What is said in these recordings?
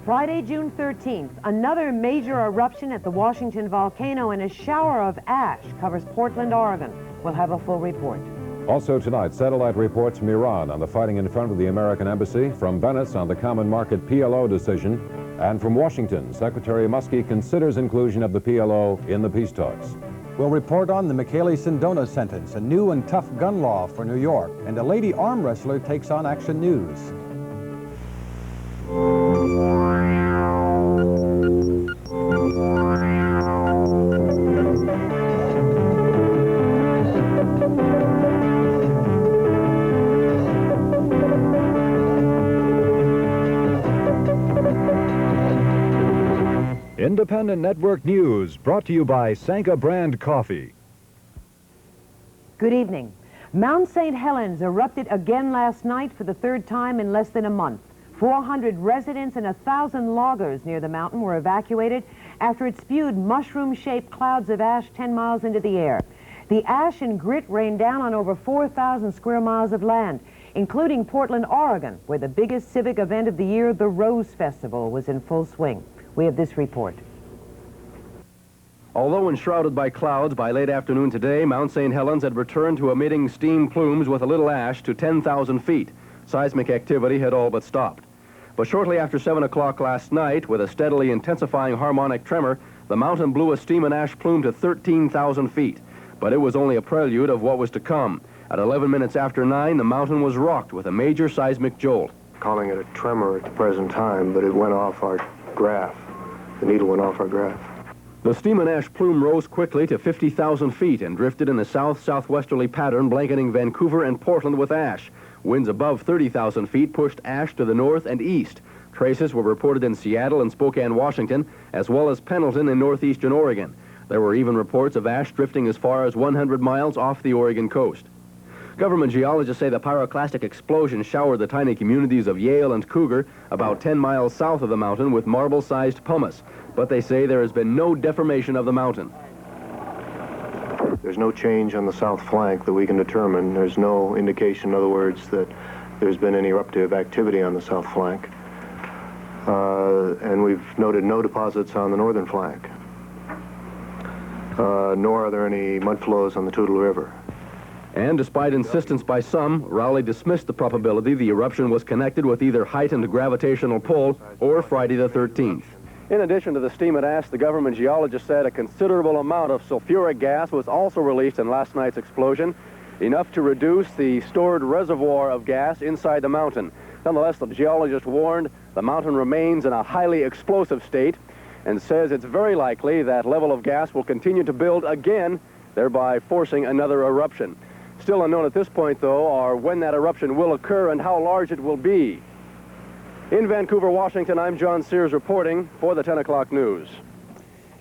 Friday, June 13th, another major eruption at the Washington volcano and a shower of ash covers Portland, Oregon. We'll have a full report. Also tonight, satellite reports from Iran on the fighting in front of the American embassy, from Venice on the Common Market PLO decision, and from Washington, Secretary Muskie considers inclusion of the PLO in the peace talks. We'll report on the Michele-Sindona sentence, a new and tough gun law for New York, and a lady arm wrestler takes on Action News. Independent Network News, brought to you by Sanka Brand Coffee. Good evening. Mount St. Helens erupted again last night for the third time in less than a month. 400 residents and 1,000 loggers near the mountain were evacuated after it spewed mushroom-shaped clouds of ash 10 miles into the air. The ash and grit rained down on over 4,000 square miles of land, including Portland, Oregon, where the biggest civic event of the year, the Rose Festival, was in full swing. We have this report. Although enshrouded by clouds by late afternoon today, Mount St. Helens had returned to emitting steam plumes with a little ash to 10,000 feet. Seismic activity had all but stopped. But shortly after 7 o'clock last night, with a steadily intensifying harmonic tremor, the mountain blew a steam and ash plume to 13,000 feet. But it was only a prelude of what was to come. At 11 minutes after 9, the mountain was rocked with a major seismic jolt. Calling it a tremor at the present time, but it went off our graph. The needle went off our graph. The steam and ash plume rose quickly to 50,000 feet and drifted in a south-southwesterly pattern, blanketing Vancouver and Portland with ash. Winds above 30,000 feet pushed ash to the north and east. Traces were reported in Seattle and Spokane, Washington, as well as Pendleton in northeastern Oregon. There were even reports of ash drifting as far as 100 miles off the Oregon coast. Government geologists say the pyroclastic explosion showered the tiny communities of Yale and Cougar about 10 miles south of the mountain with marble-sized pumice. But they say there has been no deformation of the mountain. There's no change on the south flank that we can determine. There's no indication, in other words, that there's been any eruptive activity on the south flank. And we've noted no deposits on the northern flank. Nor are there any mud flows on the Toutle River. And despite insistence by some, Rowley dismissed the probability the eruption was connected with either heightened gravitational pull or Friday the 13th. In addition to the steam and ash, the government geologist said a considerable amount of sulfuric gas was also released in last night's explosion, enough to reduce the stored reservoir of gas inside the mountain. Nonetheless, the geologist warned the mountain remains in a highly explosive state and says it's very likely that level of gas will continue to build again, thereby forcing another eruption. Still unknown at this point, though, are when that eruption will occur and how large it will be. In Vancouver, Washington, I'm John Sears reporting for the 10 o'clock news.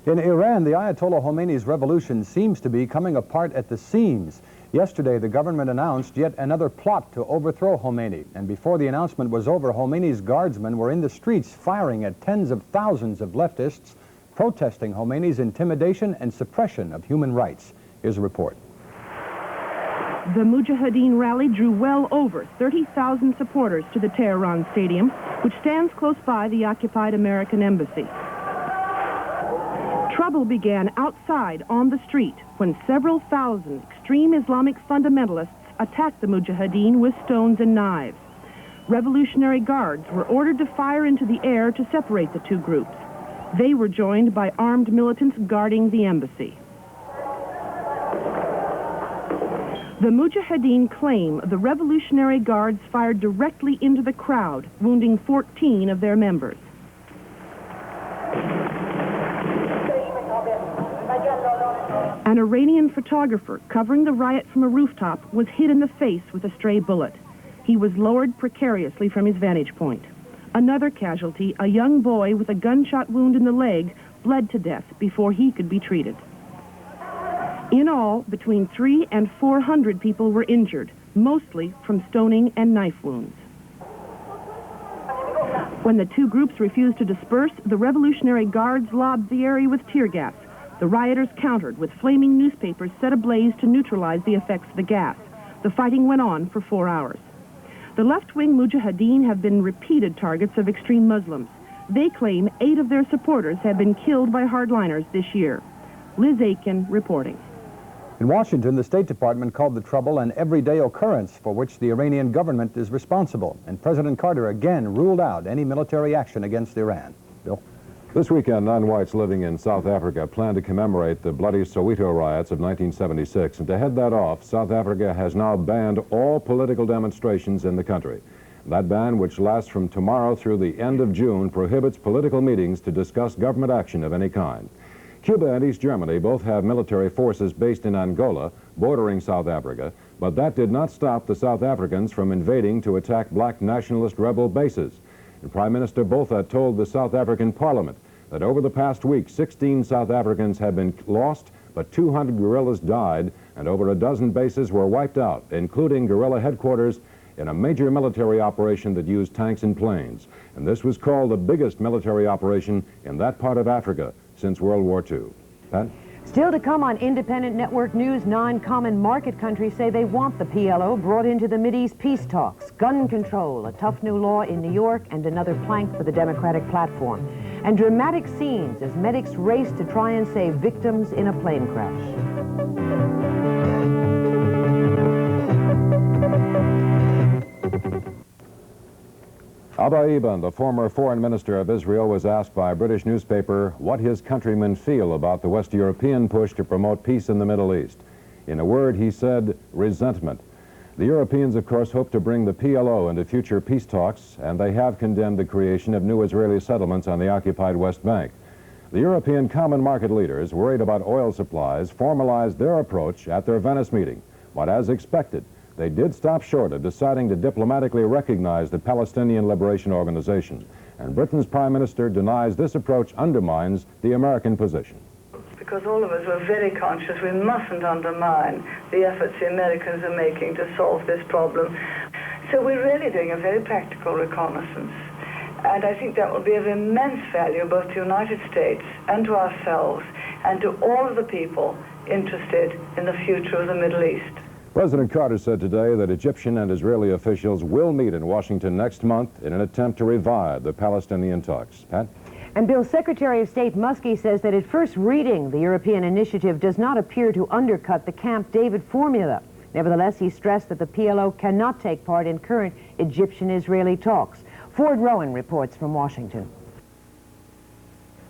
In Iran, the Ayatollah Khomeini's revolution seems to be coming apart at the seams. Yesterday, the government announced yet another plot to overthrow Khomeini. And before the announcement was over, Khomeini's guardsmen were in the streets firing at tens of thousands of leftists protesting Khomeini's intimidation and suppression of human rights. Here's a report. The Mujahideen rally drew well over 30,000 supporters to the Tehran Stadium, which stands close by the occupied American embassy. Trouble began outside on the street when several thousand extreme Islamic fundamentalists attacked the Mujahideen with stones and knives. Revolutionary Guards were ordered to fire into the air to separate the two groups. They were joined by armed militants guarding the embassy. The Mujahideen claim the Revolutionary Guards fired directly into the crowd, wounding 14 of their members. An Iranian photographer covering the riot from a rooftop was hit in the face with a stray bullet. He was lowered precariously from his vantage point. Another casualty, a young boy with a gunshot wound in the leg, bled to death before he could be treated. In all, between 300 and 400 people were injured, mostly from stoning and knife wounds. When the two groups refused to disperse, the Revolutionary Guards lobbed the area with tear gas. The rioters countered with flaming newspapers set ablaze to neutralize the effects of the gas. The fighting went on for 4 hours. The left-wing Mujahideen have been repeated targets of extreme Muslims. They claim 8 of their supporters have been killed by hardliners this year. Liz Aiken reporting. In Washington, the State Department called the trouble an everyday occurrence for which the Iranian government is responsible. And President Carter again ruled out any military action against Iran. Bill? This weekend, non-whites living in South Africa plan to commemorate the bloody Soweto riots of 1976. And to head that off, South Africa has now banned all political demonstrations in the country. That ban, which lasts from tomorrow through the end of June, prohibits political meetings to discuss government action of any kind. Cuba and East Germany both have military forces based in Angola, bordering South Africa, but that did not stop the South Africans from invading to attack black nationalist rebel bases. And Prime Minister Botha told the South African Parliament that over the past week, 16 South Africans have been lost, but 200 guerrillas died, and over a dozen bases were wiped out, including guerrilla headquarters in a major military operation that used tanks and planes. And this was called the biggest military operation in that part of Africa since World War II. Pat? Still to come on Independent Network News, 9 common market countries say they want the PLO brought into the Mideast peace talks. Gun control, a tough new law in New York, and another plank for the Democratic platform. And dramatic scenes as medics race to try and save victims in a plane crash. Abba Eban, the former foreign minister of Israel, was asked by a British newspaper what his countrymen feel about the West European push to promote peace in the Middle East. In a word, he said, resentment. The Europeans, of course, hope to bring the PLO into future peace talks, and they have condemned the creation of new Israeli settlements on the occupied West Bank. The European common market leaders, worried about oil supplies, formalized their approach at their Venice meeting. But as expected, they did stop short of deciding to diplomatically recognize the Palestinian Liberation Organization. And Britain's Prime Minister denies this approach undermines the American position. Because all of us were very conscious we mustn't undermine the efforts the Americans are making to solve this problem. So we're really doing a very practical reconnaissance. And I think that will be of immense value both to the United States and to ourselves and to all of the people interested in the future of the Middle East. President Carter said today that Egyptian and Israeli officials will meet in Washington next month in an attempt to revive the Palestinian talks. Pat? And Bill, Secretary of State Muskie says that at first reading, the European initiative does not appear to undercut the Camp David formula. Nevertheless, he stressed that the PLO cannot take part in current Egyptian-Israeli talks. Ford Rowan reports from Washington.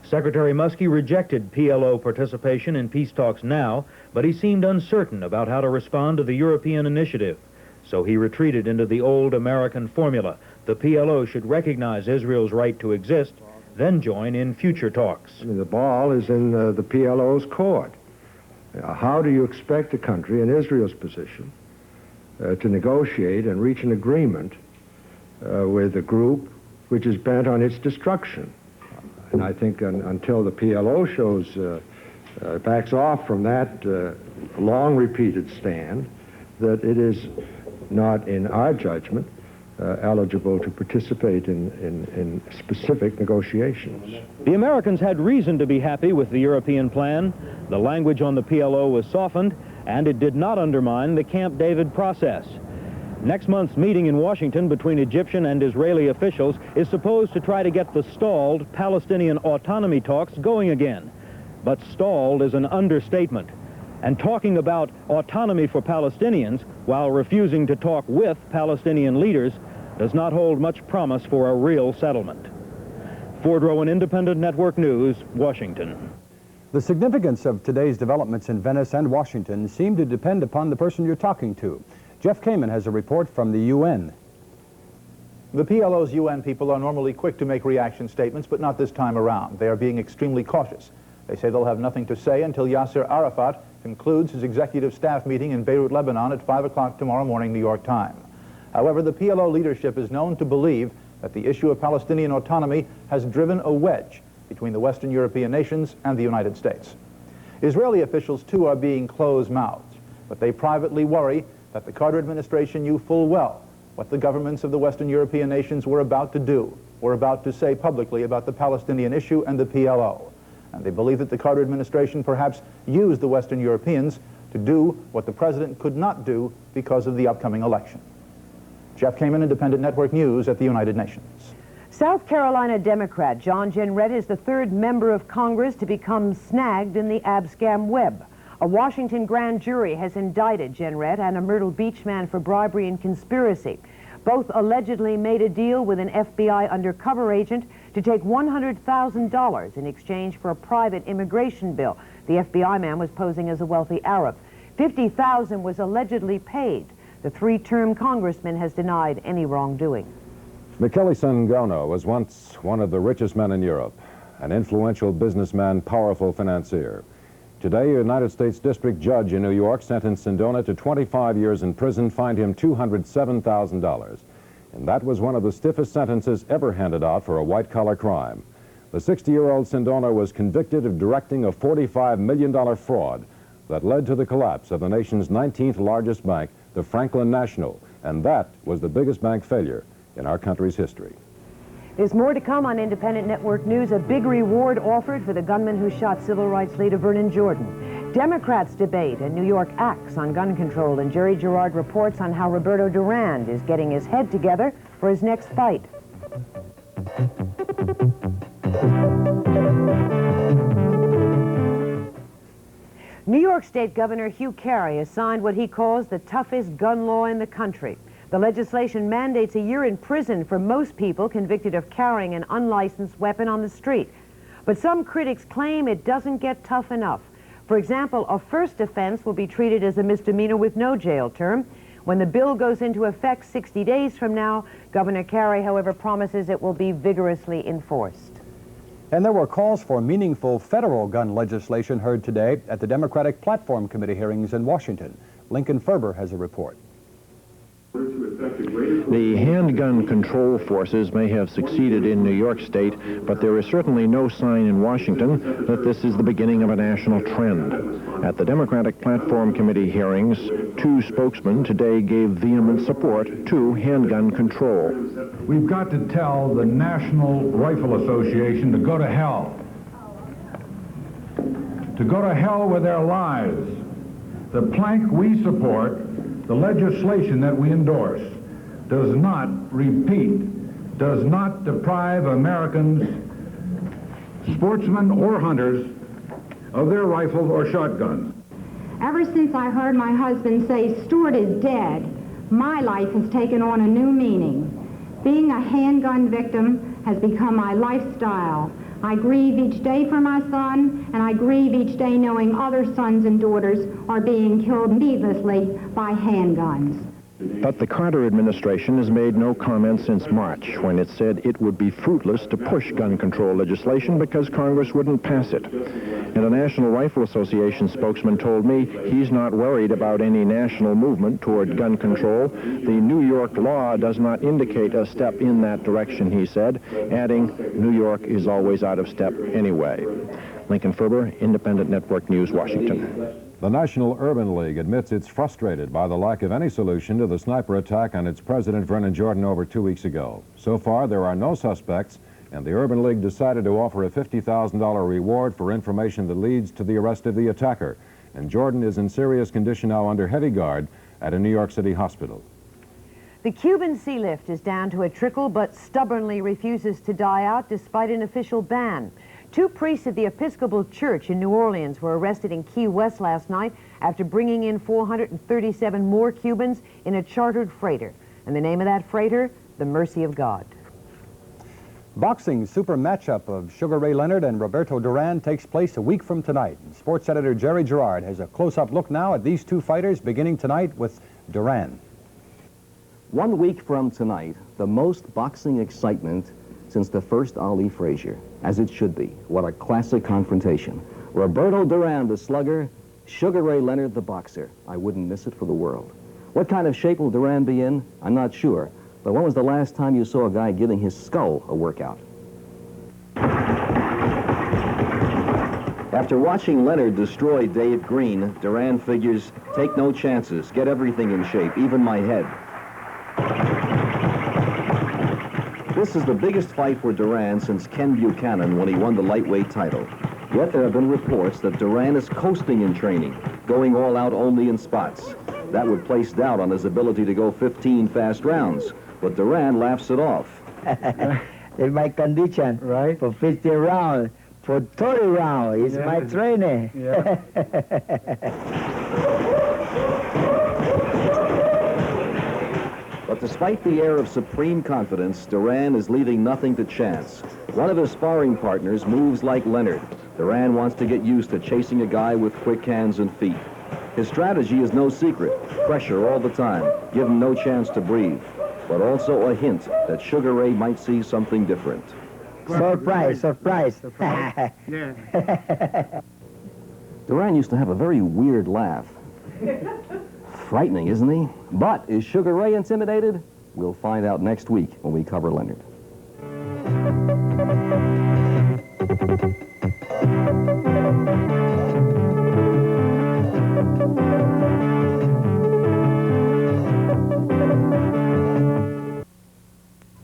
Secretary Muskie rejected PLO participation in peace talks now, but he seemed uncertain about how to respond to the European initiative. So he retreated into the old American formula. The PLO should recognize Israel's right to exist, then join in future talks. I mean, the ball is in the PLO's court. How do you expect a country in Israel's position to negotiate and reach an agreement with a group which is bent on its destruction? And I think until the PLO backs off from that long-repeated stand, that it is not, in our judgment, eligible to participate in specific negotiations. The Americans had reason to be happy with the European plan. The language on the PLO was softened, and it did not undermine the Camp David process. Next month's meeting in Washington between Egyptian and Israeli officials is supposed to try to get the stalled Palestinian autonomy talks going again. But stalled is an understatement. And talking about autonomy for Palestinians while refusing to talk with Palestinian leaders does not hold much promise for a real settlement. Ford Rowan, Independent Network News, Washington. The significance of today's developments in Venice and Washington seem to depend upon the person you're talking to. Jeff Kamen has a report from the UN. The PLO's UN people are normally quick to make reaction statements, but not this time around. They are being extremely cautious. They say they'll have nothing to say until Yasser Arafat concludes his executive staff meeting in Beirut, Lebanon at 5 o'clock tomorrow morning, New York time. However, the PLO leadership is known to believe that the issue of Palestinian autonomy has driven a wedge between the Western European nations and the United States. Israeli officials, too, are being close-mouthed, but they privately worry that the Carter administration knew full well what the governments of the Western European nations were about to do, were about to say publicly about the Palestinian issue and the PLO. And they believe that the Carter administration perhaps used the Western Europeans to do what the president could not do because of the upcoming election. Jeff Kamen, Independent Network News at the United Nations. South Carolina Democrat John Jenrette is the third member of Congress to become snagged in the abscam web. A Washington grand jury has indicted Jenrette and a Myrtle Beach man for bribery and conspiracy. Both allegedly made a deal with an FBI undercover agent to take $100,000 in exchange for a private immigration bill. The FBI man was posing as a wealthy Arab. $50,000 was allegedly paid. The three-term congressman has denied any wrongdoing. Michele Sangono was once one of the richest men in Europe, an influential businessman, powerful financier. Today, a United States District Judge in New York sentenced Sangono to 25 years in prison, fined him $207,000. And that was one of the stiffest sentences ever handed out for a white-collar crime. The 60-year-old Sangono was convicted of directing a $45 million fraud that led to the collapse of the nation's 19th largest bank, the Franklin National, and that was the biggest bank failure in our country's history. There's more to come on Independent Network News. A big reward offered for the gunman who shot civil rights leader Vernon Jordan. Democrats debate and New York acts on gun control, and Jerry Gerard reports on how Roberto Duran is getting his head together for his next fight. New York State Governor Hugh Carey has signed what he calls the toughest gun law in the country. The legislation mandates a year in prison for most people convicted of carrying an unlicensed weapon on the street. But some critics claim it doesn't get tough enough. For example, a first offense will be treated as a misdemeanor with no jail term. When the bill goes into effect 60 days from now, Governor Carey, however, promises it will be vigorously enforced. And there were calls for meaningful federal gun legislation heard today at the Democratic Platform Committee hearings in Washington. Lincoln Ferber has a report. The handgun control forces may have succeeded in New York State, but there is certainly no sign in Washington that this is the beginning of a national trend. At the Democratic Platform Committee hearings, two spokesmen today gave vehement support to handgun control. We've got to tell the National Rifle Association to go to hell. To go to hell with their lives. The plank we support, the legislation that we endorse, does not repeat, does not deprive Americans, sportsmen or hunters, of their rifles or shotguns. Ever since I heard my husband say Stuart is dead, my life has taken on a new meaning. Being a handgun victim has become my lifestyle. I grieve each day for my son, and I grieve each day knowing other sons and daughters are being killed needlessly by handguns. But the Carter administration has made no comment since March, when it said it would be fruitless to push gun control legislation because Congress wouldn't pass it. And a National Rifle Association spokesman told me he's not worried about any national movement toward gun control. The New York law does not indicate a step in that direction, he said, adding, New York is always out of step anyway. Lincoln Ferber, Independent Network News, Washington. The National Urban League admits it's frustrated by the lack of any solution to the sniper attack on its president, Vernon Jordan, over 2 weeks ago. So far, there are no suspects, and the Urban League decided to offer a $50,000 reward for information that leads to the arrest of the attacker. And Jordan is in serious condition now under heavy guard at a New York City hospital. The Cuban sea lift is down to a trickle, but stubbornly refuses to die out despite an official ban. Two priests of the Episcopal Church in New Orleans were arrested in Key West last night after bringing in 437 more Cubans in a chartered freighter. And the name of that freighter, the Mercy of God. Boxing super matchup of Sugar Ray Leonard and Roberto Duran takes place a week from tonight. And sports editor Jerry Gerard has a close-up look now at these two fighters, beginning tonight with Duran. 1 week from tonight, the most boxing excitement since the first Ali Frazier, as it should be. What a classic confrontation. Roberto Duran, the slugger, Sugar Ray Leonard, the boxer. I wouldn't miss it for the world. What kind of shape will Duran be in? I'm not sure. But when was the last time you saw a guy giving his skull a workout? After watching Leonard destroy Dave Green, Duran figures, take no chances, get everything in shape, even my head. This is the biggest fight for Duran since Ken Buchanan when he won the lightweight title. Yet there have been reports that Duran is coasting in training, going all out only in spots. That would place doubt on his ability to go 15 fast rounds, but Duran laughs it off. in my condition. Right. For 50 rounds, for 30 rounds. It's my training. Yeah. But despite the air of supreme confidence, Duran is leaving nothing to chance. One of his sparring partners moves like Leonard. Duran wants to get used to chasing a guy with quick hands and feet. His strategy is no secret. Pressure all the time. Give him no chance to breathe. But also a hint that Sugar Ray might see something different. Surprise, surprise. Yeah. Duran used to have a very weird laugh. Frightening, isn't he? But is Sugar Ray intimidated? We'll find out next week when we cover Leonard.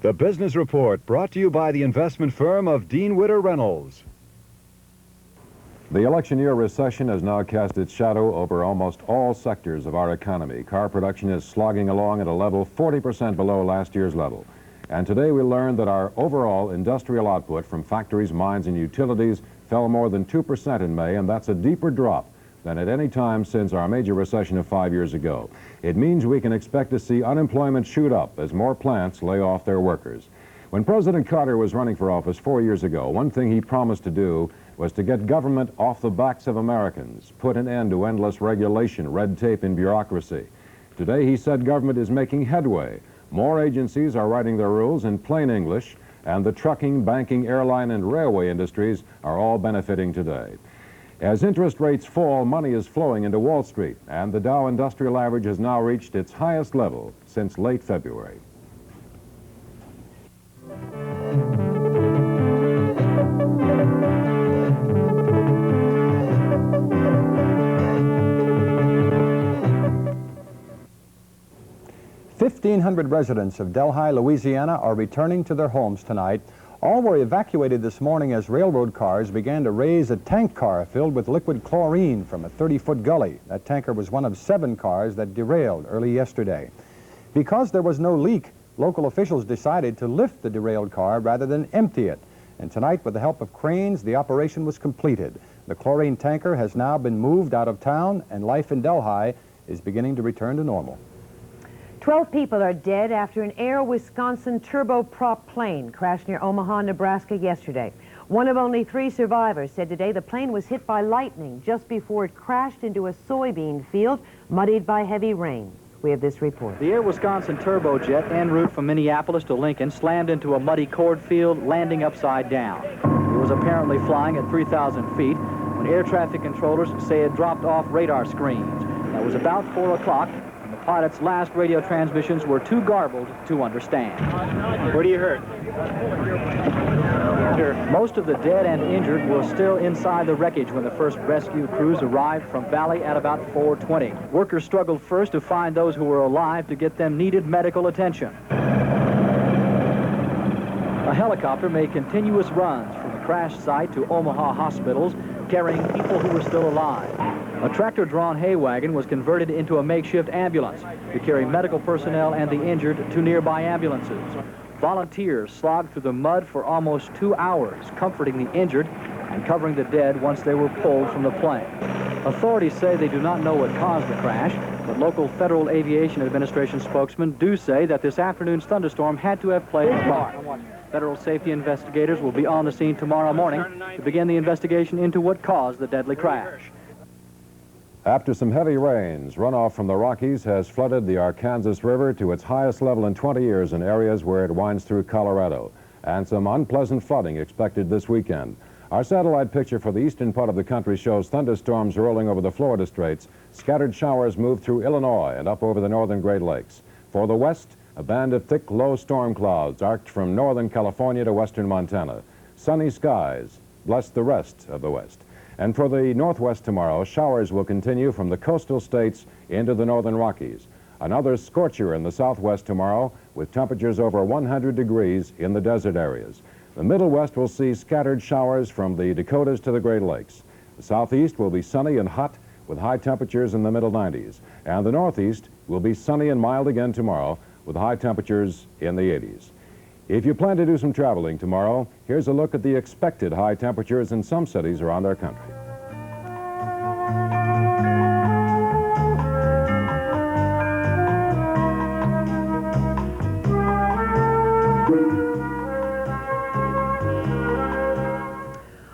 The Business Report, brought to you by the investment firm of Dean Witter Reynolds. The election year recession has now cast its shadow over almost all sectors of our economy. Car production is slogging along at a level 40% below last year's level. And today we learned that our overall industrial output from factories, mines, and utilities fell more than 2% in May, and that's a deeper drop than at any time since our major recession of 5 years ago. It means we can expect to see unemployment shoot up as more plants lay off their workers. When President Carter was running for office 4 years ago, one thing he promised to do was to get government off the backs of Americans, put an end to endless regulation, red tape, and bureaucracy. Today, he said government is making headway. More agencies are writing their rules in plain English, and the trucking, banking, airline, and railway industries are all benefiting today. As interest rates fall, money is flowing into Wall Street, and the Dow Industrial Average has now reached its highest level since late February. "1,500 residents of Delhi, Louisiana are returning to their homes tonight. All were evacuated this morning as railroad cars began to raise a tank car filled with liquid chlorine from a 30-foot gully. That tanker was one of 7 cars that derailed early yesterday. Because there was no leak, local officials decided to lift the derailed car rather than empty it. And tonight, with the help of cranes, the operation was completed. The chlorine tanker has now been moved out of town, and life in Delhi is beginning to return to normal. 12 people are dead after an Air Wisconsin turboprop plane crashed near Omaha, Nebraska yesterday. One of only 3 survivors said today the plane was hit by lightning just before it crashed into a soybean field muddied by heavy rain. We have this report. The Air Wisconsin turbojet en route from Minneapolis to Lincoln slammed into a muddy cornfield, landing upside down. It was apparently flying at 3,000 feet when air traffic controllers say it dropped off radar screens. That was about 4 o'clock. Pilot's last radio transmissions were too garbled to understand. What do you hurt? Most of the dead and injured were still inside the wreckage when the first rescue crews arrived from Valley at about 4:20. Workers struggled first to find those who were alive to get them needed medical attention. A helicopter made continuous runs from the crash site to Omaha hospitals, carrying people who were still alive. A tractor-drawn hay wagon was converted into a makeshift ambulance to carry medical personnel and the injured to nearby ambulances. Volunteers slogged through the mud for almost 2 hours, comforting the injured and covering the dead once they were pulled from the plane. Authorities say they do not know what caused the crash, but local Federal Aviation Administration spokesmen do say that this afternoon's thunderstorm had to have played a part. Federal safety investigators will be on the scene tomorrow morning to begin the investigation into what caused the deadly crash. After some heavy rains, runoff from the Rockies has flooded the Arkansas River to its highest level in 20 years in areas where it winds through Colorado, and some unpleasant flooding expected this weekend. Our satellite picture for the eastern part of the country shows thunderstorms rolling over the Florida Straits. Scattered showers move through Illinois and up over the northern Great Lakes. For the west, a band of thick, low storm clouds arced from northern California to western Montana. Sunny skies bless the rest of the west. And for the northwest tomorrow, showers will continue from the coastal states into the northern Rockies. Another scorcher in the southwest tomorrow, with temperatures over 100 degrees in the desert areas. The Middle West will see scattered showers from the Dakotas to the Great Lakes. The southeast will be sunny and hot, with high temperatures in the middle 90s. And the northeast will be sunny and mild again tomorrow, with high temperatures in the 80s. If you plan to do some traveling tomorrow, here's a look at the expected high temperatures in some cities around our country.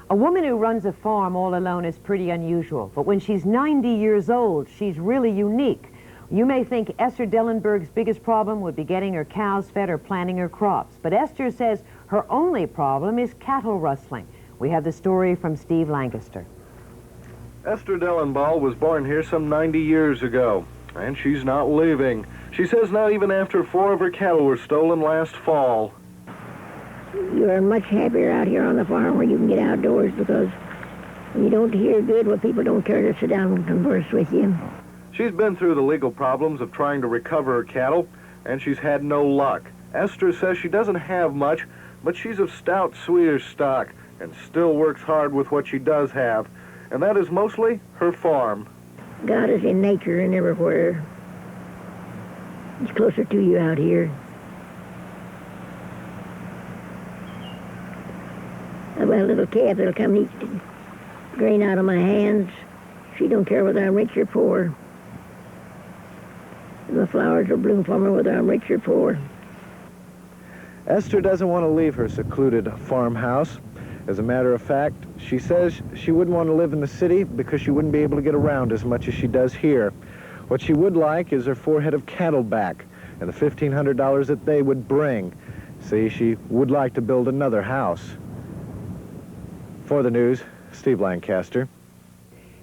A woman who runs a farm all alone is pretty unusual, but when she's 90 years old, she's really unique. You may think Esther Dellenberg's biggest problem would be getting her cows fed or planting her crops, but Esther says her only problem is cattle rustling. We have the story from Steve Lancaster. Esther Dellenball was born here some 90 years ago, and she's not leaving. She says not even after 4 of her cattle were stolen last fall. You're much happier out here on the farm where you can get outdoors, because you don't hear good when people don't care to sit down and converse with you. She's been through the legal problems of trying to recover her cattle, and she's had no luck. Esther says she doesn't have much, but she's of stout Swedish stock and still works hard with what she does have, and that is mostly her farm. God is in nature and everywhere. He's closer to you out here. I've got a little calf that'll come eat grain out of my hands. She don't care whether I'm rich or poor. And the flowers will bloom for me whether I'm rich or poor. Esther doesn't want to leave her secluded farmhouse. As a matter of fact, she says she wouldn't want to live in the city because she wouldn't be able to get around as much as she does here. What she would like is her 4 head of cattle back and the $1,500 that they would bring. See, she would like to build another house. For the news, Steve Lancaster.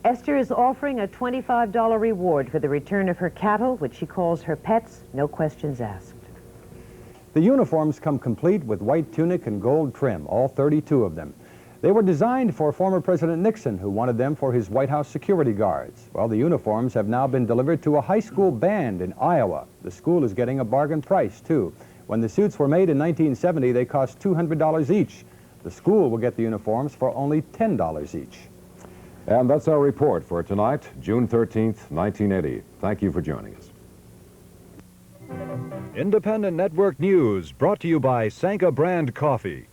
Esther is offering a $25 reward for the return of her cattle, which she calls her pets, no questions asked. The uniforms come complete with white tunic and gold trim, all 32 of them. They were designed for former President Nixon, who wanted them for his White House security guards. Well, the uniforms have now been delivered to a high school band in Iowa. The school is getting a bargain price, too. When the suits were made in 1970, they cost $200 each. The school will get the uniforms for only $10 each. And that's our report for tonight, June 13th, 1980. Thank you for joining us. Independent Network News, brought to you by Sanka Brand Coffee.